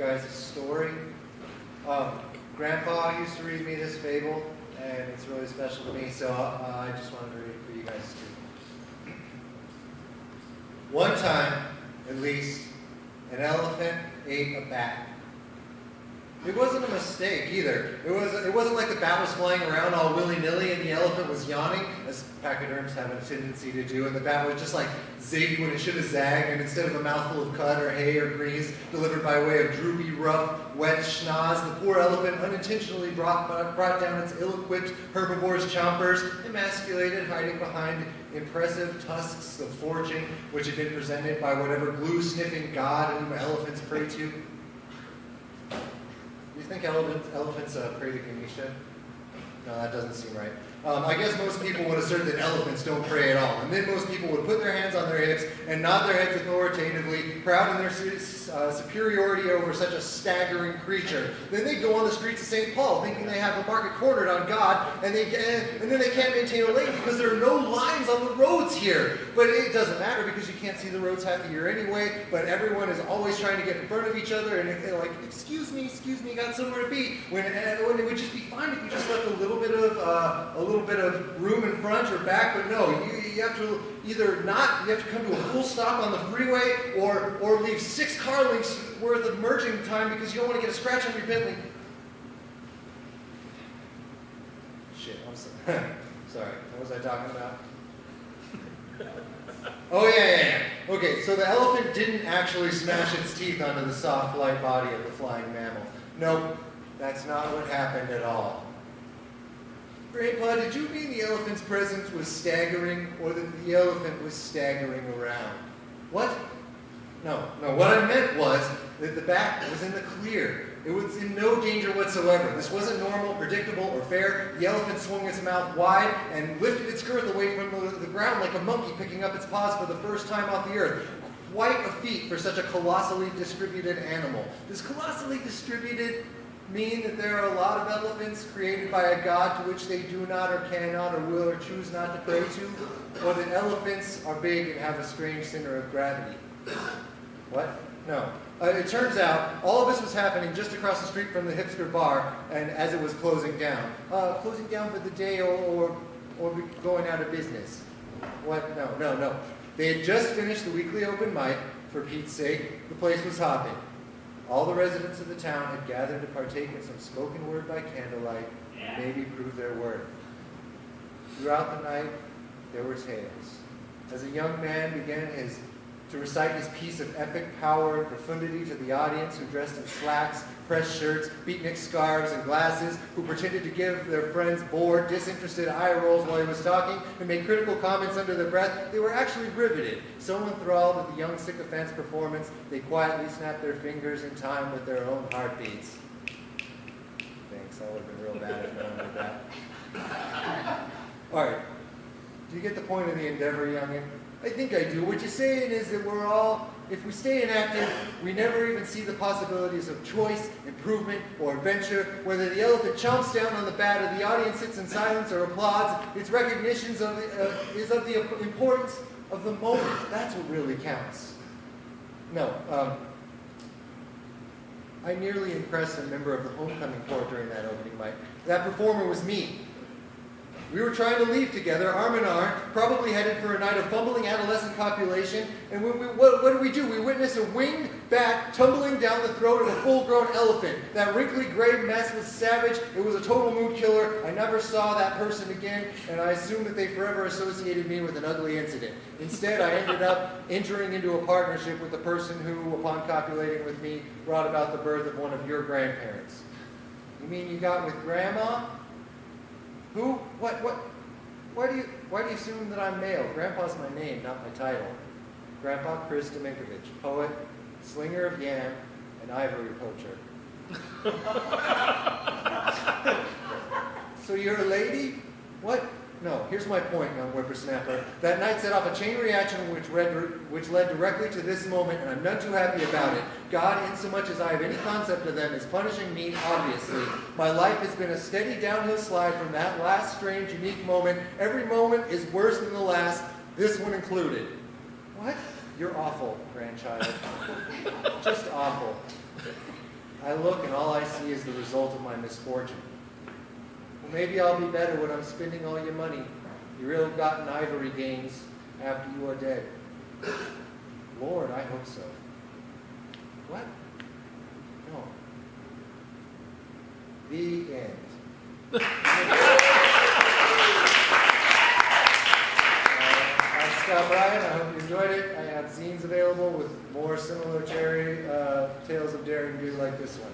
guys a story. Grandpa used to read me this fable, and it's really special to me, so I just wanted to read it for you guys too. One time, at least, an elephant ate a bat. It wasn't a mistake either. It wasn't like the bat was flying around all willy-nilly and the elephant was yawning, as pachyderms have a tendency to do, and the bat was just like zigged when it should have zagged, and instead of a mouthful of cud or hay or grease delivered by way of droopy, rough, wet schnoz, the poor elephant unintentionally brought down its ill-equipped herbivore's chompers, emasculated, hiding behind impressive tusks of foraging, which had been presented by whatever glue-sniffing god whom elephants pray to. Do you think elephants pray to Ganesha? No, that doesn't seem right. I guess most people would assert that elephants don't pray at all. And then most people would put their hands on their hips and nod their heads authoritatively, proud in their superiority over such a staggering creature. Then they'd go on the streets of St. Paul, thinking they have the market cornered on God, and then they can't maintain a lane because there are no lines on the roads here. But it doesn't matter because you can't see the roads half the year anyway, but everyone is always trying to get in front of each other, and they're like, excuse me, got somewhere to be. When it would just be fine if you just left a little bit of room in front or back, but no, you have to either not, you have to come to a full stop on the freeway or leave 6 car lengths worth of merging time because you don't want to get a scratch on your Bentley. Shit, I'm sorry. Sorry, what was I talking about? Oh, yeah. Okay, so the elephant didn't actually smash its teeth onto the soft, light body of the flying mammal. Nope, that's not what happened at all. Grandpa, did you mean the elephant's presence was staggering, or that the elephant was staggering around? What? No, what I meant was that the bat was in the clear. It was in no danger whatsoever. This wasn't normal, predictable, or fair. The elephant swung its mouth wide and lifted its girth away from the ground like a monkey picking up its paws for the first time off the earth. Quite a feat for such a colossally distributed animal. Does colossally distributed mean that there are a lot of elephants created by a god to which they do not or cannot or will or choose not to pray to? Or that elephants are big and have a strange center of gravity? What? No. It turns out all of this was happening just across the street from the hipster bar, and as it was closing down. Closing down for the day or going out of business. What? No. They had just finished the weekly open mic. For Pete's sake, the place was hopping. All the residents of the town had gathered to partake in some spoken word by candlelight and maybe prove their worth. Throughout the night, there were tales. As a young man began to recite his piece of epic power and profundity to the audience, who dressed in slacks, pressed shirts, beatnik scarves, and glasses, who pretended to give their friends bored, disinterested eye rolls while he was talking, and made critical comments under their breath, they were actually riveted. So enthralled with the young sycophant's performance, they quietly snapped their fingers in time with their own heartbeats. Thanks, that would have been real bad if no one did that. All right, do you get the point of the endeavor, youngin'? I think I do. What you're saying is that we're all, if we stay inactive, we never even see the possibilities of choice, improvement, or adventure. Whether the elephant chomps down on the bat or the audience sits in silence or applauds, its recognition is of the importance of the moment. That's what really counts. No, I nearly impressed a member of the homecoming corps during that opening mic. That performer was me. We were trying to leave together, arm in arm, probably headed for a night of fumbling adolescent copulation, and what did we do? We witnessed a winged bat tumbling down the throat of a full-grown elephant. That wrinkly gray mess was savage. It was a total mood killer. I never saw that person again, and I assumed that they forever associated me with an ugly incident. Instead, I ended up entering into a partnership with the person who, upon copulating with me, brought about the birth of one of your grandparents. You mean you got with Grandma? Who? What? Why do you assume that I'm male? Grandpa's my name, not my title. Grandpa Chris Dominkovich, poet, slinger of yam, and ivory poacher. So you're a lady? What? No, here's my point, young whippersnapper. That night set off a chain reaction which led directly to this moment, and I'm none too happy about it. God, insomuch as I have any concept of them, is punishing me, obviously. My life has been a steady downhill slide from that last strange, unique moment. Every moment is worse than the last, this one included. What? You're awful, grandchild. Just awful. I look and all I see is the result of my misfortune. Well, maybe I'll be better when I'm spending all your money, your ill-gotten ivory gains, after you are dead. Lord, I hope so. What? No. The end. I'm Scott Bryan. I hope you enjoyed it. I have zines available with more similar tales of daring do like this one.